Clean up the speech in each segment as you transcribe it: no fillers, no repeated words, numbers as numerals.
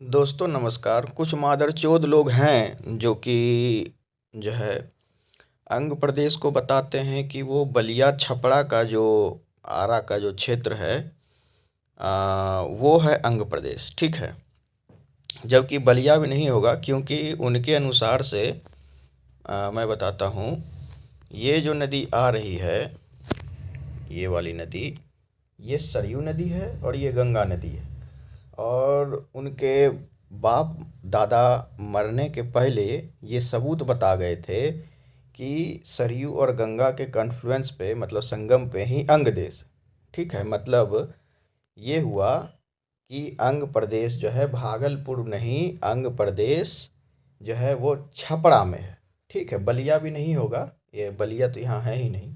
दोस्तों नमस्कार। कुछ मादरचोद लोग हैं जो कि जो है अंग प्रदेश को बताते हैं कि वो बलिया छपरा का जो आरा का जो क्षेत्र है वो है अंग प्रदेश। ठीक है, जबकि बलिया भी नहीं होगा, क्योंकि उनके अनुसार से मैं बताता हूँ। ये जो नदी आ रही है, ये वाली नदी, ये सरयू नदी है और ये गंगा नदी है। और उनके बाप दादा मरने के पहले ये सबूत बता गए थे कि सरयू और गंगा के कन्फ्लुएंस पे, मतलब संगम पे ही अंग देश। ठीक है, मतलब ये हुआ कि अंग प्रदेश जो है भागलपुर नहीं, अंग प्रदेश जो है वो छपरा में है। ठीक है, बलिया भी नहीं होगा, ये बलिया तो यहाँ है ही नहीं।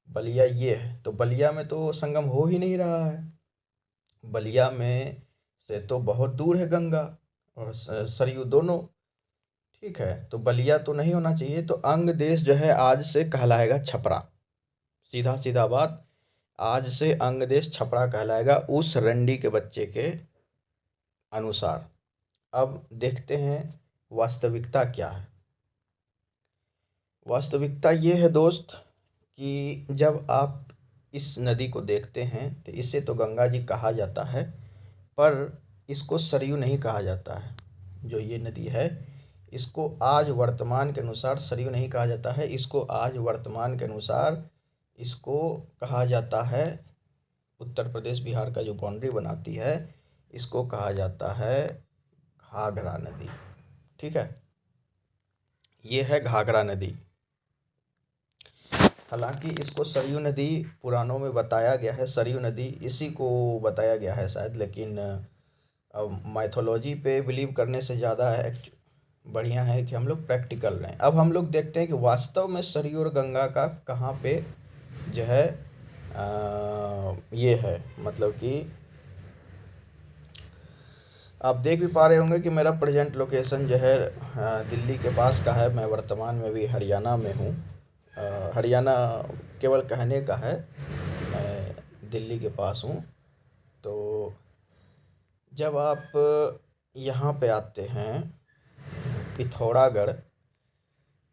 बलिया ये है, तो बलिया में तो संगम हो ही नहीं रहा है। बलिया में से तो बहुत दूर है गंगा और सरयू दोनों। ठीक है, तो बलिया तो नहीं होना चाहिए, तो अंग देश जो है आज से कहलाएगा छपरा। सीधा सीधा बात, आज से अंग देश छपरा कहलाएगा उस रंडी के बच्चे के अनुसार। अब देखते हैं वास्तविकता क्या है। वास्तविकता ये है दोस्त कि जब आप इस नदी को देखते हैं तो इसे तो गंगा जी कहा जाता है, पर इसको सरयू नहीं कहा जाता है। जो ये नदी है, इसको आज वर्तमान के अनुसार सरयू नहीं कहा जाता है, इसको आज वर्तमान के अनुसार इसको कहा जाता है, उत्तर प्रदेश बिहार का जो बाउंड्री बनाती है इसको कहा जाता है घाघरा नदी। ठीक है, ये है घाघरा नदी। हालांकि इसको सरयू नदी पुराणों में बताया गया है, सरयू नदी इसी को बताया गया है शायद, लेकिन अब माइथोलॉजी पे बिलीव करने से ज़्यादा बढ़िया है कि हम लोग प्रैक्टिकल रहें। अब हम लोग देखते हैं कि वास्तव में सरयू और गंगा का कहाँ पे जो है ये है, मतलब कि आप देख भी पा रहे होंगे कि मेरा प्रेजेंट लोकेशन जो है दिल्ली के पास का है। मैं वर्तमान में भी हरियाणा में हूँ। हरियाणा केवल कहने का है, मैं दिल्ली के पास हूँ। तो जब आप यहाँ पे आते हैं पिथौरागढ़,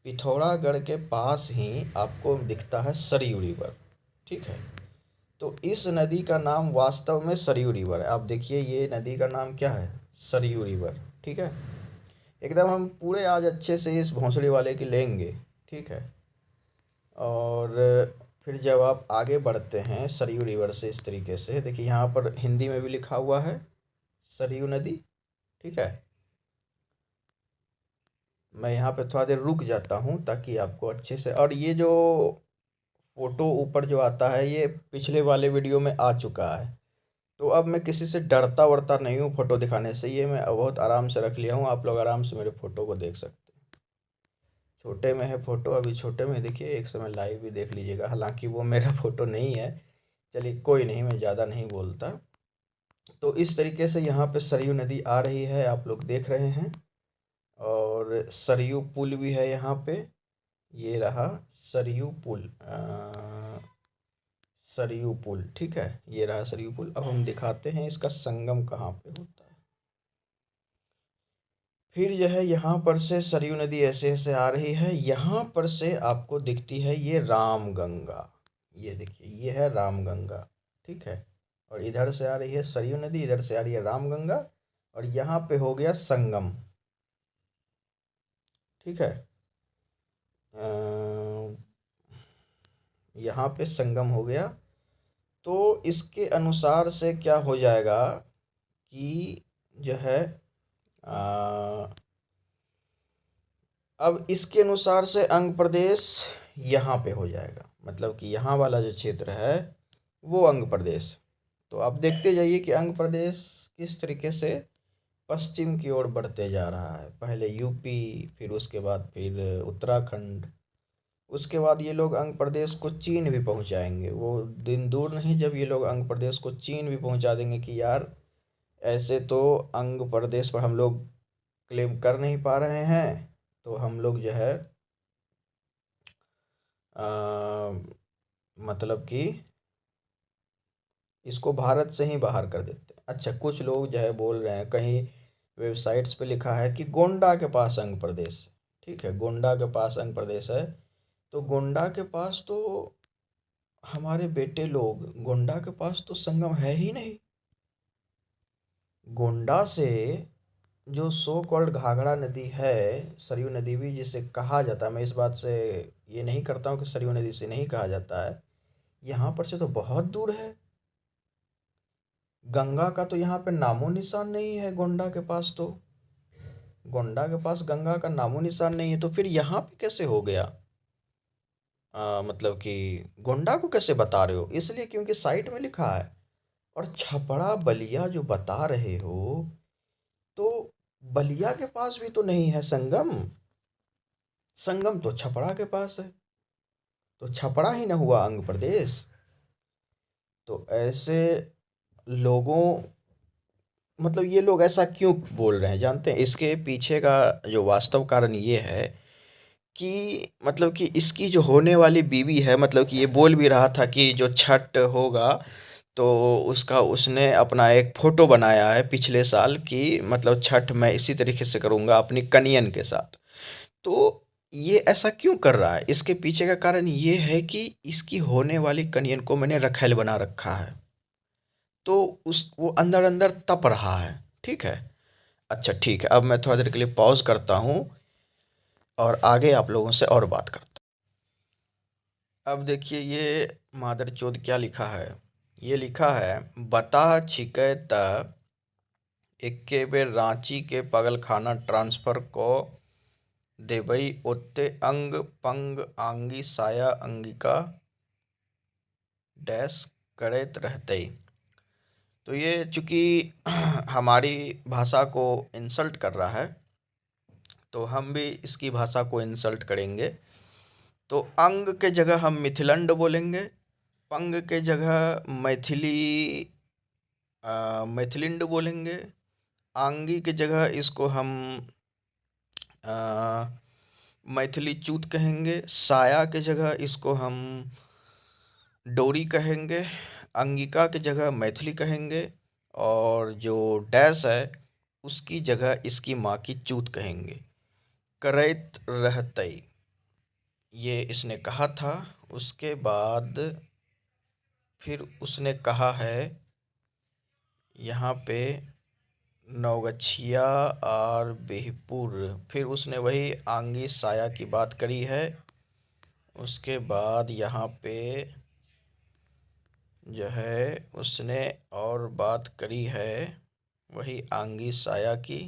पिथौरागढ़ के पास ही आपको दिखता है सरयू रिवर। ठीक है, तो इस नदी का नाम वास्तव में सरयू रिवर है। आप देखिए, ये नदी का नाम क्या है, सरयू रिवर। ठीक है, एकदम हम पूरे आज अच्छे से इस भोंसड़ी वाले की लेंगे। ठीक है, और फिर जब आप आगे बढ़ते हैं सरयू रिवर से, इस तरीके से देखिए, यहाँ पर हिंदी में भी लिखा हुआ है सरयू नदी। ठीक है, मैं यहाँ पे थोड़ा देर रुक जाता हूँ ताकि आपको अच्छे से, और ये जो फोटो ऊपर जो आता है ये पिछले वाले वीडियो में आ चुका है। तो अब मैं किसी से डरता वरता नहीं हूँ फोटो दिखाने से, ये मैं बहुत आराम से रख लिया हूँ। आप लोग आराम से मेरे फोटो को देख सकते हैं। छोटे में है फ़ोटो, अभी छोटे में देखिए, एक समय लाइव भी देख लीजिएगा। हालांकि वो मेरा फ़ोटो नहीं है, चलिए कोई नहीं, मैं ज़्यादा नहीं बोलता। तो इस तरीके से यहाँ पे सरयू नदी आ रही है, आप लोग देख रहे हैं। और सरयू पुल भी है यहाँ पे, ये रहा सरयू पुल, सरयू पुल। ठीक है, ये रहा सरयू पुल। अब हम दिखाते हैं इसका संगम कहाँ पे होता है। फिर जो है यहाँ पर से सरयू नदी ऐसे ऐसे आ रही है, यहाँ पर से आपको दिखती है ये रामगंगा। ये देखिए, ये है रामगंगा। ठीक है, और इधर से आ रही है सरयू नदी, इधर से आ रही है रामगंगा, और यहाँ पे हो गया संगम। ठीक है, यहाँ पे संगम हो गया। तो इसके अनुसार से क्या हो जाएगा कि जो है अब इसके अनुसार से अंग प्रदेश यहाँ पे हो जाएगा, मतलब कि यहाँ वाला जो क्षेत्र है वो अंग प्रदेश। तो आप देखते जाइए कि अंग प्रदेश किस तरीके से पश्चिम की ओर बढ़ते जा रहा है। पहले यूपी, फिर उसके बाद फिर उत्तराखंड, उसके बाद ये लोग अंग प्रदेश को चीन भी पहुंचाएंगे। वो दिन दूर नहीं जब ये लोग अंग प्रदेश को चीन भी पहुंचा देंगे कि यार, ऐसे तो अंग प्रदेश पर हम लोग क्लेम कर नहीं पा रहे हैं, तो हम लोग जो है अ, मतलब कि इसको भारत से ही बाहर कर देते हैं। अच्छा, कुछ लोग जो है बोल रहे हैं कहीं वेबसाइट्स पे लिखा है कि गोंडा के पास अंग प्रदेश, ठीक है, गोंडा के पास अंग प्रदेश है। तो गोंडा के पास तो हमारे बेटे लोग, गोंडा के पास तो संगम है ही नहीं। गोंडा से जो सो कॉल्ड घाघरा नदी है, सरयू नदी भी जिसे कहा जाता है, मैं इस बात से ये नहीं करता हूँ कि सरयू नदी से नहीं कहा जाता है, यहाँ पर से तो बहुत दूर है। गंगा का तो यहाँ पे नामो निशान नहीं है गोंडा के पास, तो गोंडा के पास गंगा का नामो निशान नहीं है, तो फिर यहाँ पे कैसे हो गया? मतलब कि गोंडा को कैसे बता रहे हो? इसलिए क्योंकि साइट में लिखा है। और छपरा बलिया जो बता रहे हो, तो बलिया के पास भी तो नहीं है संगम। संगम तो छपरा के पास है, तो छपरा ही ना हुआ अंग प्रदेश। तो ऐसे लोगों, मतलब ये लोग ऐसा क्यों बोल रहे हैं जानते हैं? इसके पीछे का जो वास्तव कारण ये है कि मतलब कि इसकी जो होने वाली बीवी है, मतलब कि ये बोल भी रहा था कि जो छठ होगा तो उसका उसने अपना एक फोटो बनाया है पिछले साल कि मतलब छठ मैं इसी तरीके से करूँगा अपनी कनियन के साथ। तो ये ऐसा क्यों कर रहा है? इसके पीछे का कारण ये है कि इसकी होने वाली कनियन को मैंने रखैल बना रखा है, तो उस वो अंदर अंदर तप रहा है, ठीक है। अच्छा ठीक है, अब मैं थोड़ा देर के लिए पॉज करता हूँ और आगे आप लोगों से और बात करता हूँ। अब देखिए ये मादरचोद क्या लिखा है। ये लिखा है, बता छिकै त एक्के बेर रांची के पगलखाना ट्रांसफर क देबई, ओत्ते अंग पंग आंगी साया अंगिका डैश करैत रहतई। तो ये चूंकि हमारी भाषा को इंसल्ट कर रहा है, तो हम भी इसकी भाषा को इंसल्ट करेंगे। तो अंग के जगह हम मिथिलंड बोलेंगे, पंग के जगह मैथिलिंड बोलेंगे, आंगी के जगह इसको हम अ, मैथिली चूत कहेंगे, साया के जगह इसको हम डोरी कहेंगे, अंगिका की जगह मैथिली कहेंगे, और जो डैश है उसकी जगह इसकी माँ की चूत कहेंगे। करैत रहतई, ये इसने कहा था। उसके बाद फिर उसने कहा है यहाँ पे नवगछिया और बिहपुर, फिर उसने वही आंगी साया की बात करी है। उसके बाद यहाँ पे जो है उसने और बात करी है वही आंगी साया की।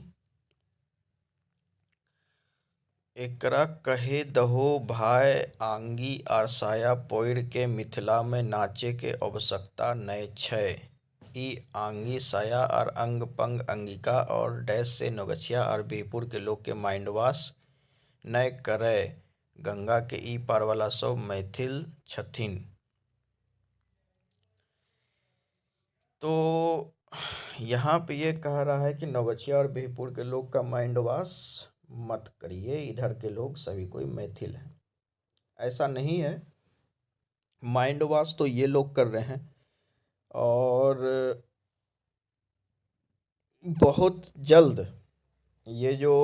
एकरा कहे दहो भाई आंगी आर साया पोइर के मिथिला में नाचे के आवश्यकता नै छै। ई आंगी साया और अंग पंग अंगिका और डैश से नौगछिया और बिहपुर के लोग के माइंड वॉश नै करे। गंगा के ई पार वाला सब मैथिल छथिन। तो यहाँ पे ये कह रहा है कि नौगछिया और बिहपुर के लोग का माइंड वॉश मत करिए, इधर के लोग सभी कोई मैथिल हैं। ऐसा नहीं है, माइंड वॉश तो ये लोग कर रहे हैं, और बहुत जल्द ये जो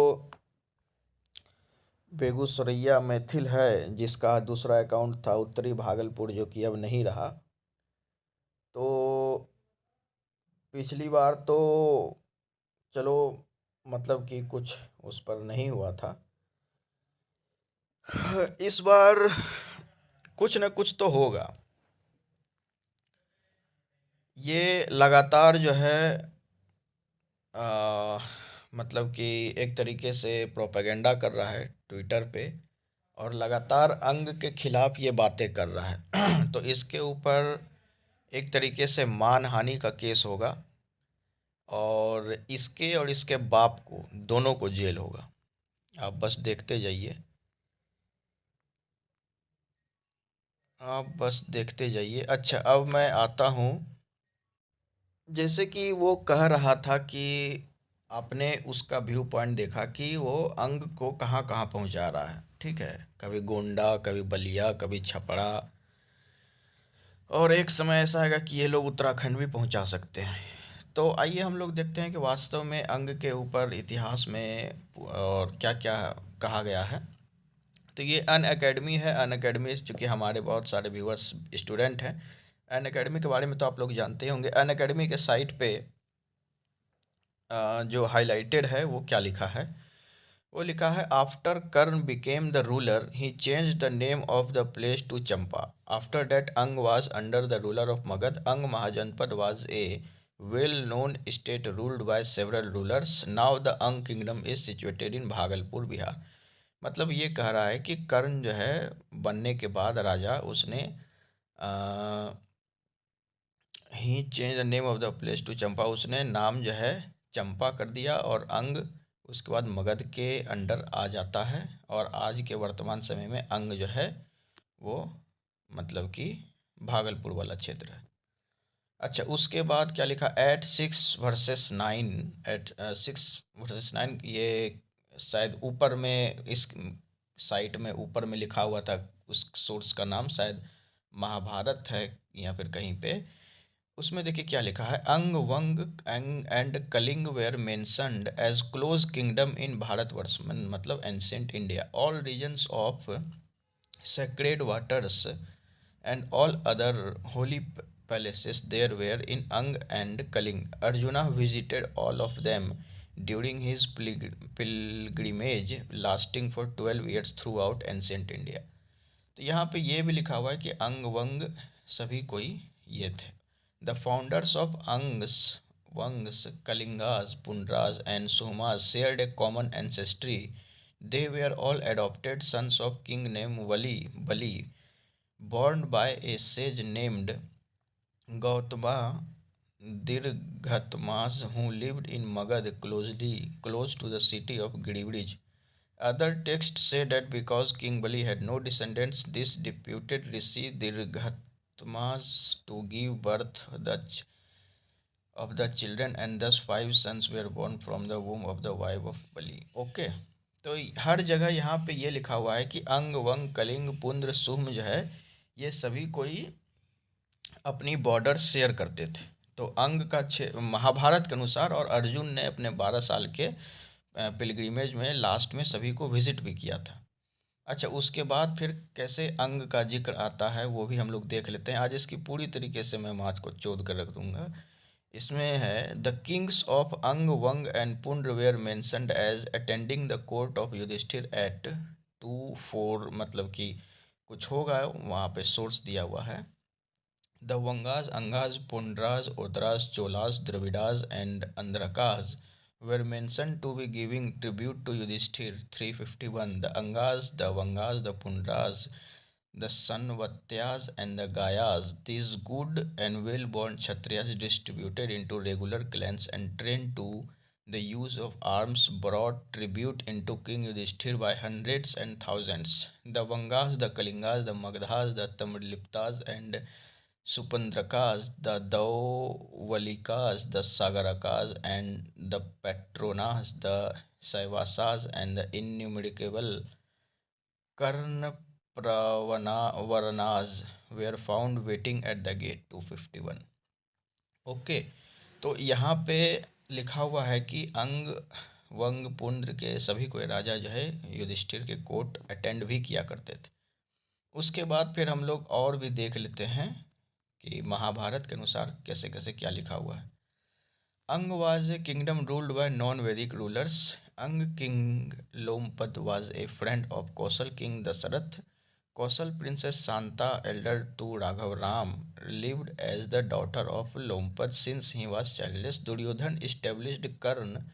बेगूसरैया मैथिल है जिसका दूसरा अकाउंट था उत्तरी भागलपुर, जो कि अब नहीं रहा, तो पिछली बार तो चलो मतलब कि कुछ उस पर नहीं हुआ था, इस बार कुछ न कुछ तो होगा। ये लगातार जो है आ, मतलब कि एक तरीके से प्रोपेगेंडा कर रहा है ट्विटर पे, और लगातार अंग के खिलाफ ये बातें कर रहा है। तो इसके ऊपर एक तरीके से मानहानि का केस होगा, और इसके और इसके बाप को दोनों को जेल होगा। आप बस देखते जाइए, आप बस देखते जाइए। अच्छा अब मैं आता हूँ, जैसे कि वो कह रहा था कि आपने उसका व्यू पॉइंट देखा कि वो अंग को कहाँ कहाँ पहुँचा रहा है, ठीक है, कभी गोंडा, कभी बलिया, कभी छपरा, और एक समय ऐसा आएगा कि ये लोग उत्तराखंड भी पहुँचा सकते हैं। तो आइए हम लोग देखते हैं कि वास्तव में अंग के ऊपर इतिहास में और क्या क्या कहा गया है। तो ये अन अकेडमी है। अन अकेडमी चूँकि हमारे बहुत सारे व्यूअर्स स्टूडेंट हैं, अन अकेडमी के बारे में तो आप लोग जानते ही होंगे। अन अकेडमी के साइट पे जो हाईलाइटेड है वो क्या लिखा है, वो लिखा है after Karna became the ruler he change the name of the place to Champa. After that Anga was under the ruler of Magadha. Anga Mahajanapada was a well known state ruled by several rulers. Now the Anga kingdom is situated in Bhagalpur Bihar. मतलब ये कह रहा है कि कर्ण जो है बनने के बाद राजा, उसने ही change the name of the place to Champa, उसने नाम जो है चंपा कर दिया और अंग उसके बाद मगध के अंडर आ जाता है। और आज के वर्तमान समय में अंग जो है वो मतलब कि भागलपुर वाला क्षेत्र है। अच्छा, उसके बाद क्या लिखा, एट 6 वर्सेस 9, एट 6 वर्सेस 9, ये शायद ऊपर में इस साइट में ऊपर में लिखा हुआ था, उस सोर्स का नाम शायद महाभारत है या फिर कहीं पे। उसमें देखिए क्या लिखा है, Anga Vanga and Kalinga were mentioned as close kingdom in Bharatvarsha, मतलब ancient India. All regions of sacred waters and all other holy palaces there were in Ang and Kaling. Arjuna visited all of them during his pilgrimage lasting for 12 years throughout ancient India. तो यहाँ पे ये भी लिखा हुआ है कि अंग वंग सभी कोई ये थे। The founders of Angas, Vangas, Kalingas, Pundras and Suhmas shared a common ancestry. They were all adopted sons of king named Bali, born by a sage named Gautama Dirghatmas, who lived in Magad close to the city of Girivij. Other texts say that because King Bali had no descendants, this deputed Rishi Dirghatmas to give birth of the children, and thus 5 sons were born from the womb of the wife of Bali. Okay, तो हर जगह यहाँ पे ये लिखा हुआ है कि अंग वंग कलिंग पुंद्र सुह्म जो है ये सभी कोई अपनी बॉर्डर शेयर करते थे। तो अंग का महाभारत के अनुसार, और अर्जुन ने अपने 12 साल के पिलग्रिमेज में लास्ट में सभी को विजिट भी किया था। अच्छा, उसके बाद फिर कैसे अंग का जिक्र आता है वो भी हम लोग देख लेते हैं। आज इसकी पूरी तरीके से मैं आज को चोद कर रख दूंगा। इसमें है, the kings of Anga Vanga and Pundra were mentioned as attending the court of Yudhishthira at 2-4, मतलब कि कुछ होगा वहाँ पे सोर्स दिया हुआ है। The Vangas, Angas, Pundras, Otras, Cholas, Dravidas and Andhrakas were mentioned to be giving tribute to Yudhishthir 351. The Angas, the Vangas, the Pundras, the Sanvatyas and the Gayas, these good and well-born Kshatriyas distributed into regular clans and trained to the use of arms, brought tribute into King Yudhishthir by hundreds and thousands. The Vangas, the Kalingas, the Magdhas, the Tamrliptas and Supandrakas, the Dauvalikas, the Sagarakas, and the Petronas, the Saivasas, and the innumerable Karnapravananas were found waiting at the gate 251. Okay, तो यहाँ पे लिखा हुआ है कि अंग वंग पुंद्र के सभी कोई राजा जो है युधिष्ठिर के कोर्ट अटेंड भी किया करते थे। उसके बाद फिर हम लोग और भी देख लेते हैं कि महाभारत के अनुसार कैसे कैसे क्या लिखा हुआ है। Anga was a kingdom ruled by non Vedic rulers. Anga king Lomapada was a friend of Kaushal king Dasharatha. Kaushal princess Shanta, elder to Raghav Ram, lived as the daughter of Lompad since he was childless. Duryodhan established Karna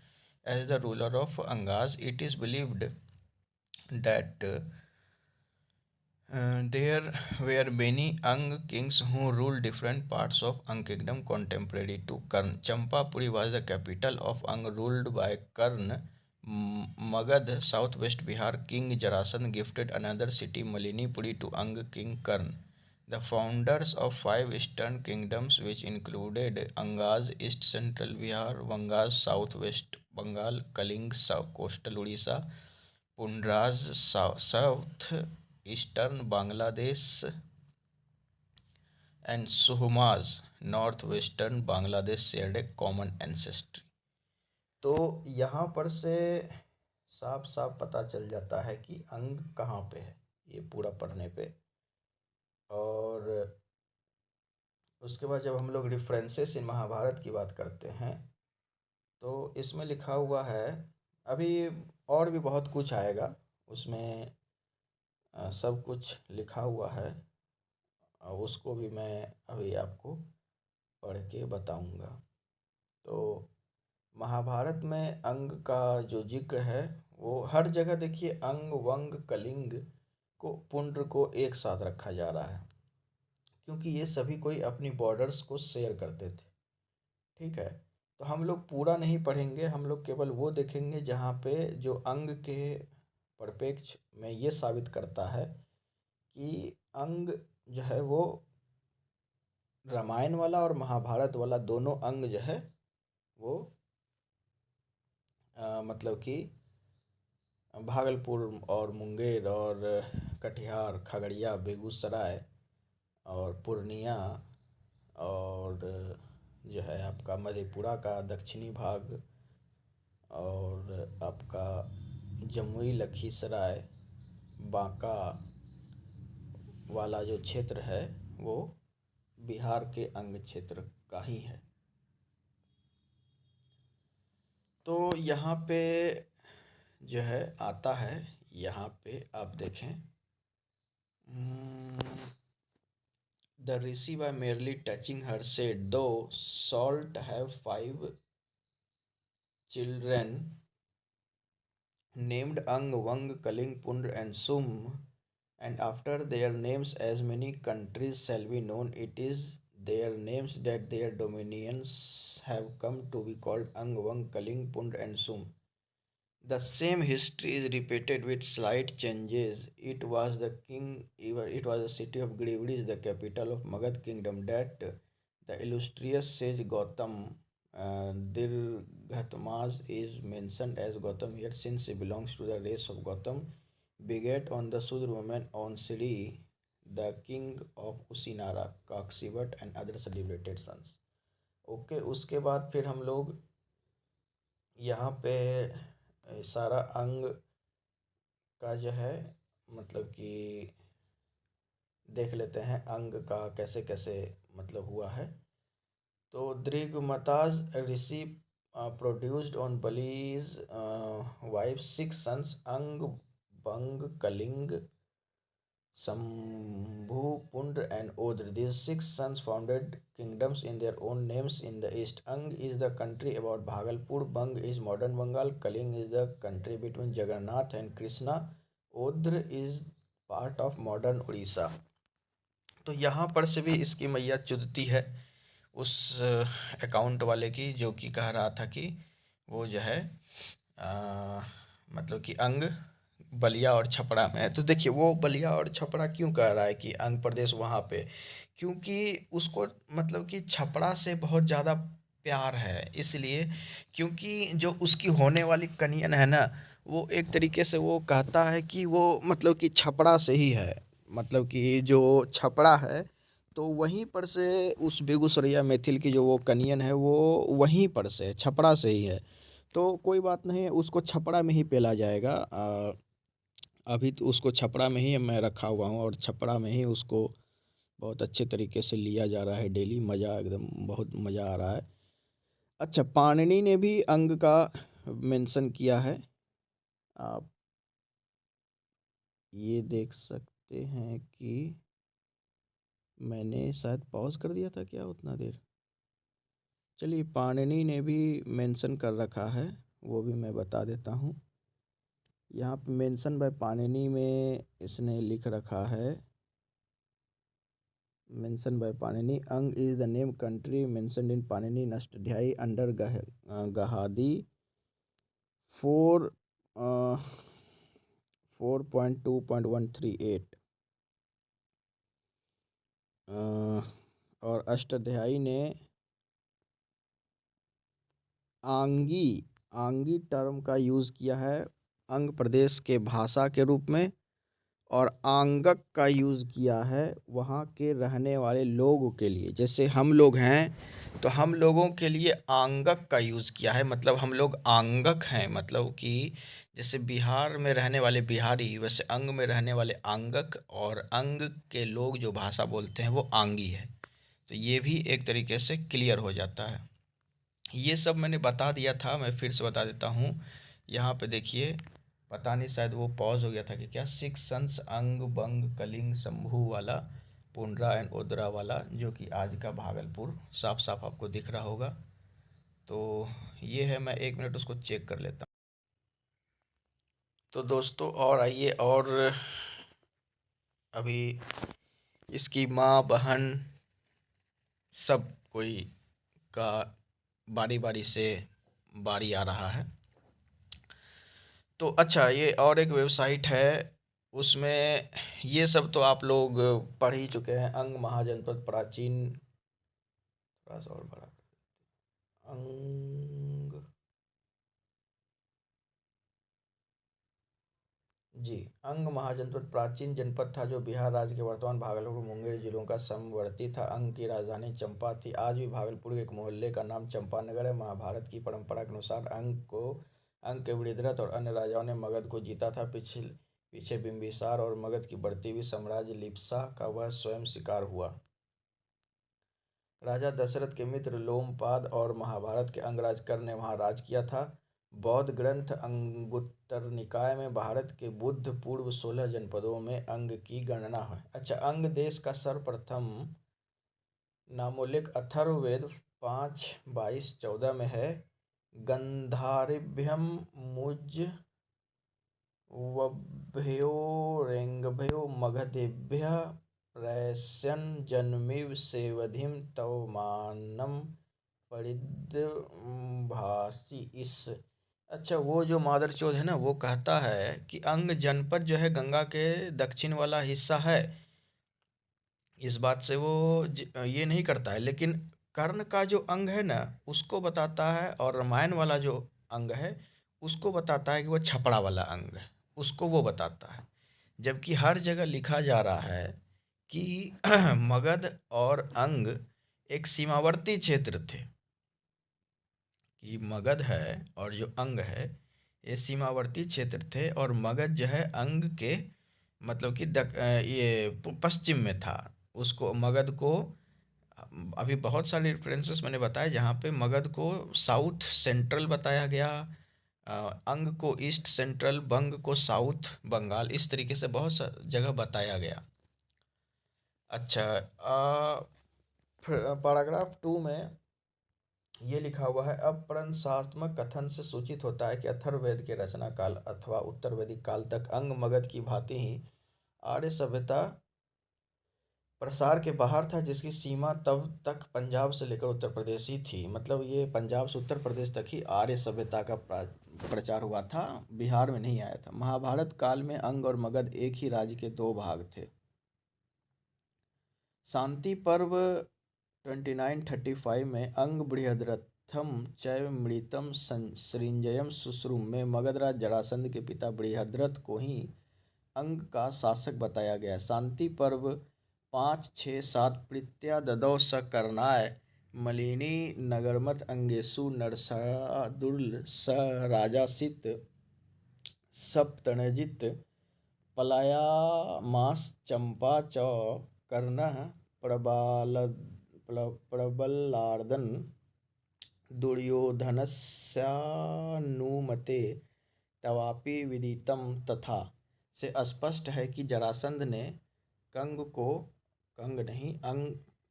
as the ruler of Angas. It is believed that there were many Ang kings who ruled different parts of Ang kingdom contemporary to Karna. Champapuri was the capital of Ang ruled by Karna. Magad, southwest Bihar, King Jarasandh gifted another city Malinipuri to Ang king Karna. The founders of 5 eastern kingdoms, which included Angas, east central Bihar, Vangas, southwest Bengal, Kaling, coastal Odisha, Pundras, south eastern Bangladesh, and Suhmas north western Bangladesh shared a common ancestry. तो यहाँ पर से साफ साफ पता चल जाता है कि अंग कहाँ पे है, ये पूरा पढ़ने पे। और उसके बाद जब हम लोग रेफरेंसेस इन महाभारत की बात करते हैं तो इसमें लिखा हुआ है, अभी और भी बहुत कुछ आएगा उसमें, सब कुछ लिखा हुआ है और उसको भी मैं अभी आपको पढ़ के बताऊंगा। तो महाभारत में अंग का जो जिक्र है वो हर जगह देखिए, अंग वंग कलिंग को पुंड्र को एक साथ रखा जा रहा है, क्योंकि ये सभी कोई अपनी बॉर्डर्स को शेयर करते थे। ठीक है, तो हम लोग पूरा नहीं पढ़ेंगे, हम लोग केवल वो देखेंगे जहाँ पे जो अंग के परिप्रेक्ष्य में ये साबित करता है कि अंग जो है वो रामायण वाला और महाभारत वाला दोनों अंग जो है वो मतलब कि भागलपुर और मुंगेर और कटिहार खगड़िया बेगूसराय और पूर्णिया और जो है आपका मधेपुरा का दक्षिणी भाग और आपका जमुई लखीसराय बांका वाला जो क्षेत्र है वो बिहार के अंग क्षेत्र का ही है। तो यहाँ पे जो है आता है, यहाँ पे आप देखें, the Rishi by merely touching her said, though salt have 5 children named Ang, Vang, Kaling, Pundr and Sum, and after their names as many countries shall be known. It is their names that their dominions have come to be called Ang, Vang, Kaling, Pundr and Sum. The same history is repeated with slight changes. It was the city of Grivalis, the capital of Magad kingdom, that the illustrious sage Gautam Dirghatmas is mentioned as Gautam here, since he belongs to the race of Gautam, begat on the Sudra woman Onsiri, the king of Usinara, Kaksivat and other celebrated sons. Okay, उसके बाद फिर हम लोग यहाँ पे सारा अंग का जो है मतलब कि देख लेते हैं अंग का कैसे कैसे मतलब हुआ है। तो दृगमताज ऋषि प्रोड्यूस्ड ऑन बलीज वाइफ 6 sons, अंग बंग Kalinga Sambhu, Pundra and Odra. These 6 sons founded kingdoms in their own names in the east. Ang is the country about Bhagalpur, Bang is modern Bengal, Kaling is the country between Jagannath and Krishna, Odra is part of modern Odisha. तो यहाँ पर से भी इसकी मैया चुदती है उस account वाले की, जो कि कह रहा था कि वो जो है मतलब कि अंग बलिया और छपरा में है। तो देखिए वो बलिया और छपरा क्यों कह रहा है कि अंग प्रदेश वहाँ पे, क्योंकि उसको मतलब कि छपरा से बहुत ज़्यादा प्यार है, इसलिए क्योंकि जो उसकी होने वाली कनियन है ना, वो एक तरीके से वो कहता है कि वो मतलब कि छपरा से ही है, मतलब कि जो छपरा है तो वहीं पर से उस बेगूसरैया मैथिल की जो वो कनियन है वो वहीं पर से छपरा से ही है। तो कोई बात नहीं, उसको छपरा में ही पेला जाएगा। अभी तो उसको छपरा में ही मैं रखा हुआ हूँ और छपरा में ही उसको बहुत अच्छे तरीके से लिया जा रहा है डेली, मज़ा एकदम बहुत मज़ा आ रहा है। अच्छा, पाणिनि ने भी अंग का मेंशन किया है, आप ये देख सकते हैं कि मैंने शायद पॉज कर दिया था क्या उतना देर। चलिए, पाणिनि ने भी मेंशन कर रखा है, वो भी मैं बता देता हूँ। यहाँ पे मेंशन बाय पाणिनि में इसने लिख रखा है, mention by Panini, Anga is the name country mentioned in Panini Ashtadhyayi under Gahadi 4.2.138 और अष्टाध्यायी ने आंगी आंगी टर्म का यूज़ किया है अंग प्रदेश के भाषा के रूप में, और आंगक का यूज़ किया है वहाँ के रहने वाले लोगों के लिए। जैसे हम लोग हैं तो हम लोगों के लिए आंगक का यूज़ किया है, मतलब हम लोग आंगक हैं, मतलब कि जैसे बिहार में रहने वाले बिहारी, वैसे अंग में रहने वाले आंगक, और अंग के लोग जो भाषा बोलते हैं वो आंगी है। तो ये भी एक तरीके से क्लियर हो जाता है। ये सब मैंने बता दिया था, मैं फिर से बता देता हूँ। यहाँ पे देखिए, पता नहीं शायद वो पॉज हो गया था कि क्या, सिक्स सन्स अंग बंग कलिंग शंभू वाला, पुंडरा एंड ओदरा वाला, जो कि आज का भागलपुर साफ साफ आपको दिख रहा होगा। तो ये है, मैं 1 मिनट उसको चेक कर लेता हूँ। तो दोस्तों और आइए, और अभी इसकी माँ बहन सब कोई का बारी बारी से बारी आ रहा है। तो अच्छा, ये और एक वेबसाइट है, उसमें ये सब तो आप लोग पढ़ ही चुके हैं। अंग महाजनपद प्राचीन, थोड़ा सा और बड़ा, अंग, जी, अंग महाजनपद प्राचीन जनपद था जो बिहार राज्य के वर्तमान भागलपुर मुंगेर जिलों का समवर्ती था। अंग की राजधानी चंपा थी। आज भी भागलपुर के एक मोहल्ले का नाम चंपानगर है। महाभारत की परंपरा के अनुसार अंग के वृद्धरथ और अन्य राजाओं ने मगध को जीता था। पीछे बिंबिसार और मगध की बढ़ती हुई साम्राज्य लिप्सा का वह स्वयं शिकार हुआ। राजा दशरथ के मित्र लोमपाद और महाभारत के अंगराजकर ने वहां राज किया था। बौद्ध ग्रंथ अंगुत्तर निकाय में भारत के बुद्ध पूर्व 16 जनपदों में अंग की गणना है। अच्छा, अंग देश का सर्वप्रथम नामोल्लेख अथर्ववेद 5:22-14 में है। गंधारिभ्यम मुज वभ्यो रेंगभ्यो मगधेभ्यः प्रैस्यन् जन्मीव सेवधिं तव मानं परिदभासि इस। अच्छा, वो जो मादरचोद है ना, वो कहता है कि अंग जनपद जो है गंगा के दक्षिण वाला हिस्सा है। इस बात से वो ये नहीं करता है, लेकिन कर्ण का जो अंग है ना उसको बताता है, और रामायण वाला जो अंग है उसको बताता है कि वो छपड़ा वाला अंग है, उसको वो बताता है। जबकि हर जगह लिखा जा रहा है कि मगध और अंग एक सीमावर्ती क्षेत्र थे, कि मगध है और जो अंग है ये सीमावर्ती क्षेत्र थे, और मगध जो है अंग के मतलब कि ये पश्चिम में था। उसको मगध को अभी बहुत सारे रेफरेंसेस मैंने बताए जहाँ पे मगध को साउथ सेंट्रल बताया गया, अंग को ईस्ट सेंट्रल, बंग को साउथ बंगाल, इस तरीके से बहुत सा जगह बताया गया। अच्छा, पैराग्राफ 2 में ये लिखा हुआ है, अपभ्रंशात्मक कथन से सूचित होता है कि अथर्ववेद के रचना काल अथवा उत्तर वैदिक काल तक अंग मगध की भांति ही आर्य सभ्यता प्रसार के बाहर था, जिसकी सीमा तब तक पंजाब से लेकर उत्तर प्रदेश ही थी। मतलब ये पंजाब से उत्तर प्रदेश तक ही आर्य सभ्यता का प्रचार हुआ था, बिहार में नहीं आया था। महाभारत काल में अंग और मगध एक ही राज्य के दो भाग थे। शांति पर्व 2935 में अंग बृहद्रथम चैवमृतम सृंजयम शुश्रुम में मगधराज जरासंध के पिता बृहद्रथ को ही अंग का शासक बताया गया। शांति पर्व 5-6-7 प्रीत्या ददौ स कर्णाय मलिनी नगरमत अंगेशु नरसादुल स राजासित सप्तनजित पलायामास चंपा च कर्णः प्रबलार्दन दुर्योधनस्यानुमते तवापि विदितम तथा से स्पष्ट है कि जरासंध ने अंग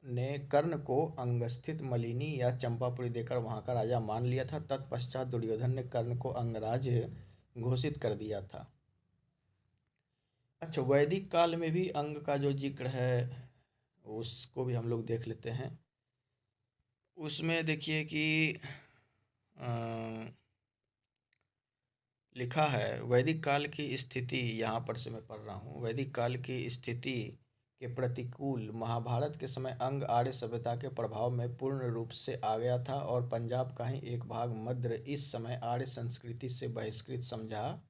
ने कर्ण को अंगस्थित मलिनी या चंपापुरी देकर वहां का राजा मान लिया था। तत्पश्चात दुर्योधन ने कर्ण को अंगराज्य घोषित कर दिया था। अच्छा, वैदिक काल में भी अंग का जो जिक्र है उसको भी हम लोग देख लेते हैं। उसमें देखिए कि लिखा है, वैदिक काल की स्थिति, यहाँ पर से मैं पढ़ रहा हूँ। वैदिक काल की स्थिति के प्रतिकूल महाभारत के समय अंग आर्य सभ्यता के प्रभाव में पूर्ण रूप से आ गया था, और पंजाब का ही एक भाग मद्र इस समय आर्य संस्कृति से बहिष्कृत समझा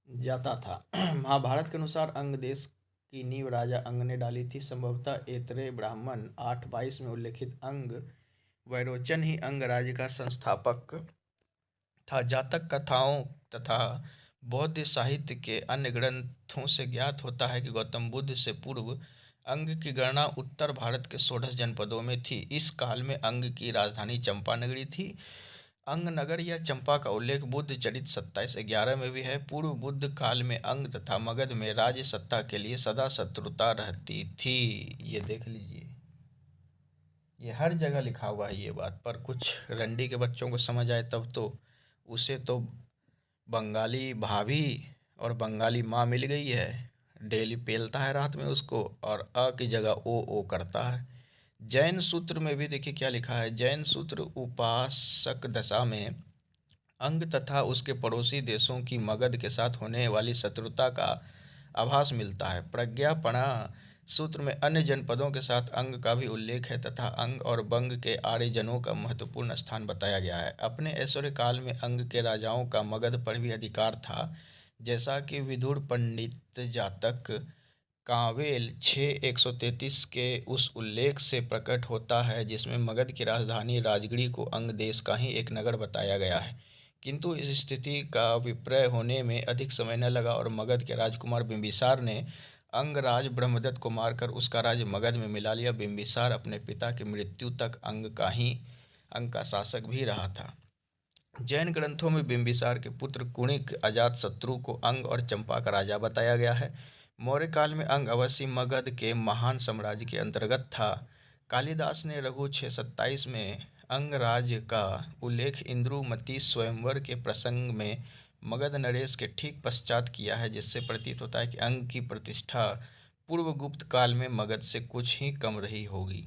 जाता था। महाभारत के अनुसार अंग देश की नींव राजा अंग ने डाली थी। संभवतः ऐतरेय ब्राह्मण 8:22 में उल्लेखित अंग वैरोचन ही अंग राज्य का संस्थापक था। जातक कथाओं तथा बौद्ध साहित्य के अन्य ग्रंथों से ज्ञात होता है कि गौतम बुद्ध से पूर्व अंग की गणना उत्तर भारत के 16 जनपदों में थी। इस काल में अंग की राजधानी चंपा नगरी थी। अंग नगर या चंपा का उल्लेख बुद्ध चरित 27:11 में भी है। पूर्व बुद्ध काल में अंग तथा मगध में राज्य सत्ता के लिए सदा शत्रुता रहती थी। ये देख लीजिए, ये हर जगह लिखा हुआ है ये बात, पर कुछ रंडी के बच्चों को समझ आए तब तो। उसे तो बंगाली भाभी और बंगाली माँ मिल गई है, डेली पेलता है रात में उसको, और अ की जगह ओ करता है। जैन सूत्र में भी देखिए क्या लिखा है। जैन सूत्र उपासक दशा में अंग तथा उसके पड़ोसी देशों की मगध के साथ होने वाली शत्रुता का आभास मिलता है। प्रज्ञापना सूत्र में अन्य जनपदों के साथ अंग का भी उल्लेख है तथा अंग और बंग के आर्यजनों का महत्वपूर्ण स्थान बताया गया है। अपने ऐश्वर्य काल में अंग के राजाओं का मगध पर भी अधिकार था, जैसा कि विदुर पंडित जातक कांवेल 6:133 के उस उल्लेख से प्रकट होता है जिसमें मगध की राजधानी राजगीर को अंग देश का ही एक नगर बताया गया है। किंतु इस स्थिति का विपर्य होने में अधिक समय न लगा और मगध के राजकुमार बिंबिसार ने अंगराज ब्रह्मदत्त को मारकर उसका राज्य मगध में मिला लिया। बिंबिसार अपने पिता की मृत्यु तक अंग का शासक भी रहा था। जैन ग्रंथों में बिंबिसार के पुत्र कुणिक अजातशत्रु को अंग और चंपा का राजा बताया गया है। मौर्य काल में अंग अवश्य मगध के महान साम्राज्य के अंतर्गत था। कालिदास ने रघु 6:27 में अंग राज्य का उल्लेख इंद्रुमती स्वयंवर के प्रसंग में मगध नरेश के ठीक पश्चात किया है, जिससे प्रतीत होता है कि अंग की प्रतिष्ठा पूर्व गुप्त काल में मगध से कुछ ही कम रही होगी।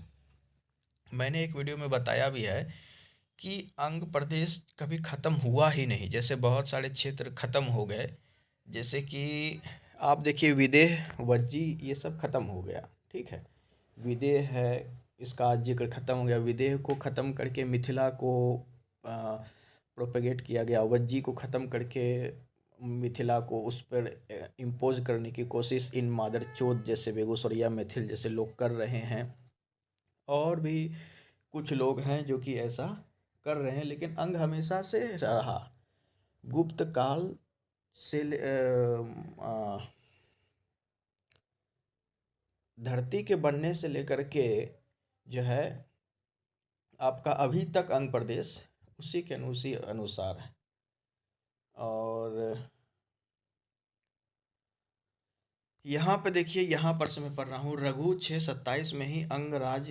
मैंने एक वीडियो में बताया भी है कि अंग प्रदेश कभी ख़त्म हुआ ही नहीं, जैसे बहुत सारे क्षेत्र ख़त्म हो गए। जैसे कि आप देखिए विदेह वज्जी ये सब ख़त्म हो गया, ठीक है। विदेह है, इसका जिक्र ख़त्म हो गया। विदेह को ख़त्म करके मिथिला को प्रोपेगेट किया गया। वज्जी को ख़त्म करके मिथिला को उस पर इम्पोज करने की कोशिश इन मादरचोद जैसे बेगूसराय मैथिल जैसे लोग कर रहे हैं। और भी कुछ लोग हैं जो कि ऐसा कर रहे हैं, लेकिन अंग हमेशा से रहा। गुप्त काल से धरती के बनने से लेकर के जो है आपका अभी तक अंग प्रदेश उसी अनुसार है। और यहाँ पे देखिए, यहाँ पर से मैं पढ़ रहा हूँ, रघु 6:27 में ही अंगराज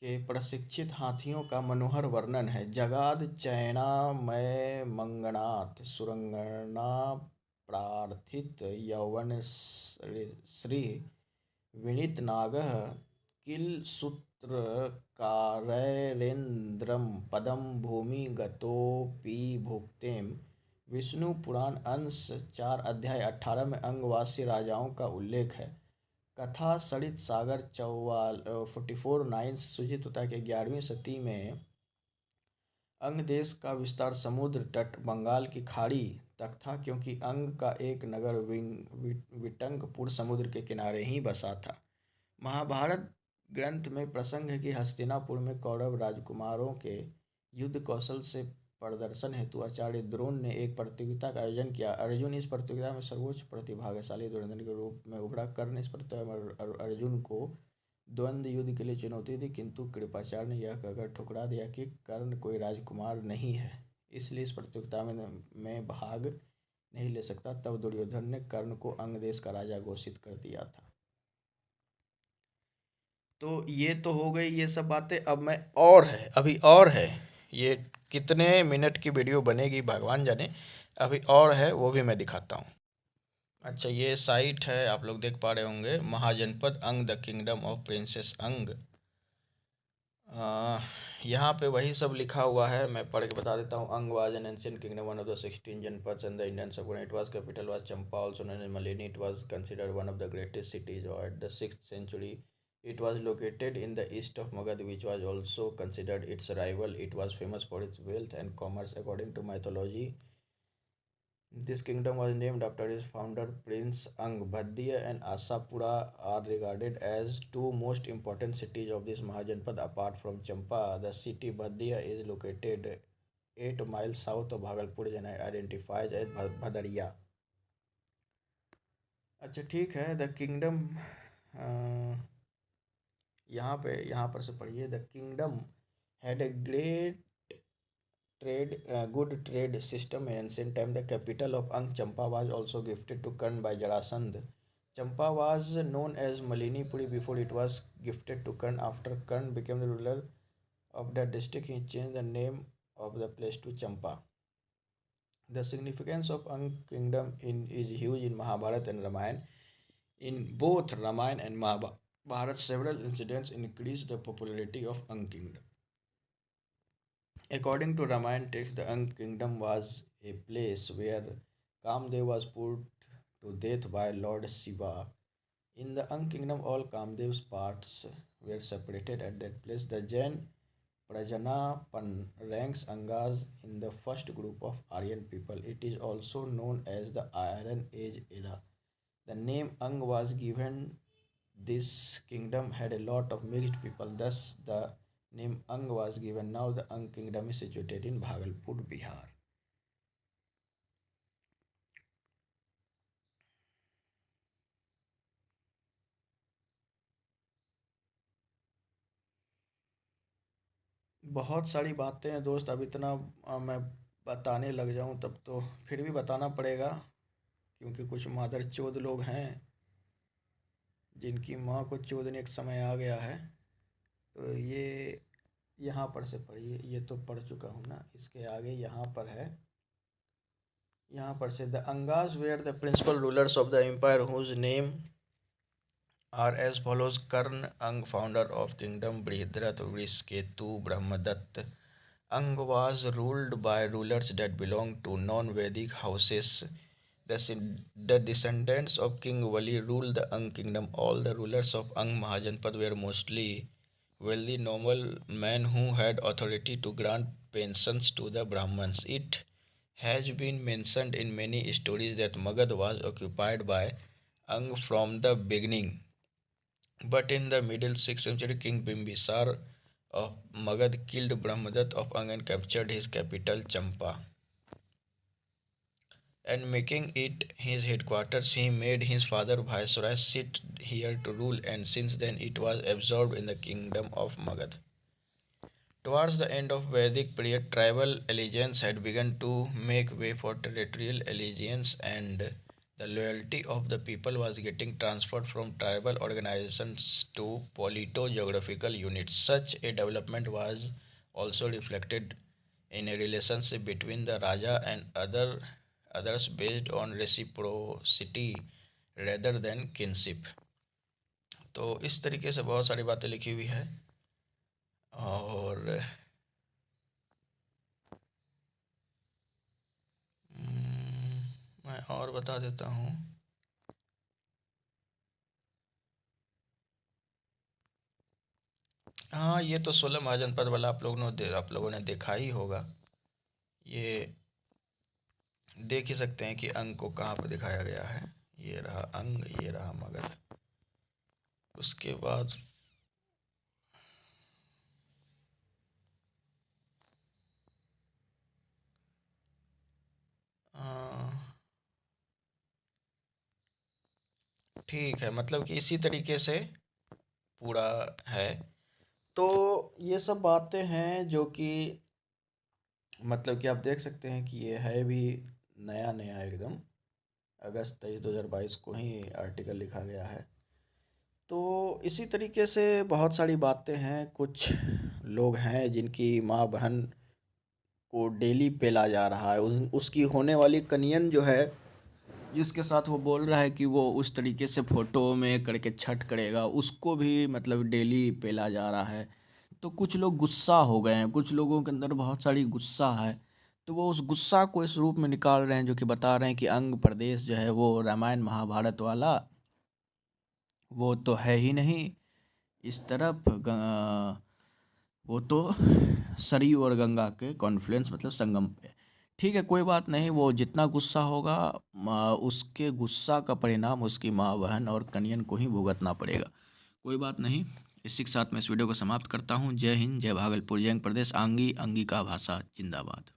के प्रशिक्षित हाथियों का मनोहर वर्णन है। जगाद चैना मय मंगनाथ सुरंगना प्रार्थित यौवन श्री विनीत नागः किल सूत्र कारैरेन्द्रम पदम भूमि गतोपि भुक्तेम। विष्णु पुराण अंश 4 अध्याय 18 में अंगवासी राजाओं का उल्लेख है। कथा सरित सागर 44:9 से सूचित होता है कि 11वीं शती में अंग देश का विस्तार समुद्र तट बंगाल की खाड़ी तक था, क्योंकि अंग का एक नगर विटंकपुर समुद्र के किनारे ही बसा था। महाभारत ग्रंथ में प्रसंग है कि हस्तिनापुर में कौरव राजकुमारों के युद्ध कौशल से प्रदर्शन हेतु आचार्य द्रोण ने एक प्रतियोगिता का आयोजन किया। अर्जुन इस प्रतियोगिता में सर्वोच्च प्रतिभाशाली धुरंधर के रूप में उभरा। कर्ण इस प्रतियोगिता में अर्जुन को द्वंद्व युद्ध के लिए चुनौती दी, किंतु कृपाचार्य ने यह कहकर ठुकरा दिया कि कर्ण कोई राजकुमार नहीं है, इसलिए इस प्रतियोगिता में भाग नहीं ले सकता। तब दुर्योधन ने कर्ण को अंग देश का राजा घोषित कर दिया था। तो ये तो हो गई ये सब बातें। अब मैं और है अभी और है, ये कितने मिनट की वीडियो बनेगी भगवान जाने। अभी और है, वो भी मैं दिखाता हूँ। अच्छा, ये साइट है, आप लोग देख पा रहे होंगे, महाजनपद अंग द किंगडम ऑफ प्रिंसेस अंग। यहाँ पे वही सब लिखा हुआ है, मैं पढ़ के बता देता हूँ। Anga was an ancient kingdom, one of the 16 janapadas in the Indian subcontinent. It was capital was Champa, also known as Malini. It was considered one of the greatest cities at the 6th century. It was located in the east of Magad, which was also considered its rival. It was famous for its wealth and commerce. According to mythology, This kingdom was named after its founder Prince Ang. Bhaddiya and Asapura are regarded as two most important cities of this Mahajanpad apart from Champa. The city Bhaddiya is located 8 miles south of Bhagalpur and identifies as Bhadariya. अच्छा ठीक है the kingdom यहाँ पर से पढ़िए the kingdom had a great good trade system in ancient time. The capital of Ang Champa was also gifted to Karn by Jarasandh. Champa was known as Malinipuri before it was gifted to Karn. After Karn became the ruler of the district, he changed the name of the place to Champa. The significance of Ang kingdom is huge in Mahabharata and Ramayana. In both Ramayana and Mahabharata, several incidents increased the popularity of Ang kingdom. According to Ramayana text, the Ang kingdom was a place where Kamdev was put to death by Lord Shiva. In the Ang kingdom, all Kamdev's parts were separated at that place. The Jain Prajanapan ranks Angas in the first group of Aryan people. It is also known as the Iron Age era. The name Ang was given. This kingdom had a lot of mixed people, thus the name Ang was given. Now the Ang kingdom is situated in Bhagalpur, Bihar. बहुत सारी बातें हैं दोस्त, अब इतना मैं बताने लग जाऊं तब तो फिर भी बताना पड़ेगा, क्योंकि कुछ मादरचोद लोग हैं जिनकी माँ को चोदने का समय आ गया है। तो ये यहाँ पर से पढ़िए, ये तो पढ़ चुका हूँ ना, इसके आगे यहाँ पर है, यहाँ पर से the Angas where the principal rulers of the empire whose name are as follows. Karn Ang, founder of kingdom Brihadrath, Vrishketu, Brahmadatta. Ang was ruled by rulers that belonged to non-Vedic houses. The descendants of King Vali ruled the Ang kingdom. All the rulers of Ang Mahajanpad were mostly wealthy noble men who had authority to grant pensions to the Brahmins. It has been mentioned in many stories that Magad was occupied by Ang from the beginning. But in the middle 6th century, King Bimbisar of Magad killed Brahmadatta of Ang and captured his capital Champa. And making it his headquarters, he made his father Viceroy sit here to rule, and since then it was absorbed in the kingdom of Magad. Towards the end of Vedic period, tribal allegiance had begun to make way for territorial allegiance, and the loyalty of the people was getting transferred from tribal organizations to polito-geographical units. Such a development was also reflected in a relationship between the Raja and others based on reciprocity rather than kinship. तो इस तरीके से बहुत सारी बातें लिखी हुई है, और मैं और बता देता हूँ। हाँ, ये तो 16 महाजनपद वाला आप लोगों ने देखा ही होगा। ये देख ही सकते हैं कि अंग को कहाँ पर दिखाया गया है। ये रहा अंग, ये रहा मगध। उसके बाद ठीक है, मतलब कि इसी तरीके से पूरा है। तो ये सब बातें हैं जो कि मतलब कि आप देख सकते हैं कि ये है भी नया नया एकदम, अगस्त 23 2022 को ही आर्टिकल लिखा गया है। तो इसी तरीके से बहुत सारी बातें हैं। कुछ लोग हैं जिनकी माँ बहन को डेली पेला जा रहा है, उसकी होने वाली कनियन जो है, जिसके साथ वो बोल रहा है कि वो उस तरीके से फ़ोटो में करके छठ करेगा, उसको भी मतलब डेली पेला जा रहा है। तो कुछ लोग गुस्सा हो गए हैं, कुछ लोगों के अंदर बहुत सारी गुस्सा है, तो वो उस गुस्सा को इस रूप में निकाल रहे हैं, जो कि बता रहे हैं कि अंग प्रदेश जो है वो रामायण महाभारत वाला वो तो है ही नहीं। इस तरफ वो तो सरयू और गंगा के कॉन्फ्लुएंस मतलब संगम पे। ठीक है, कोई बात नहीं, वो जितना गुस्सा होगा उसके गुस्सा का परिणाम उसकी माँ, बहन और कनियन को ही भुगतना पड़ेगा। कोई बात नहीं। इसी के साथ मैं इस वीडियो को समाप्त करता हूँ। जय हिंद, जय भागलपुर, जय प्रदेश, आंगी अंगिका भाषा जिंदाबाद।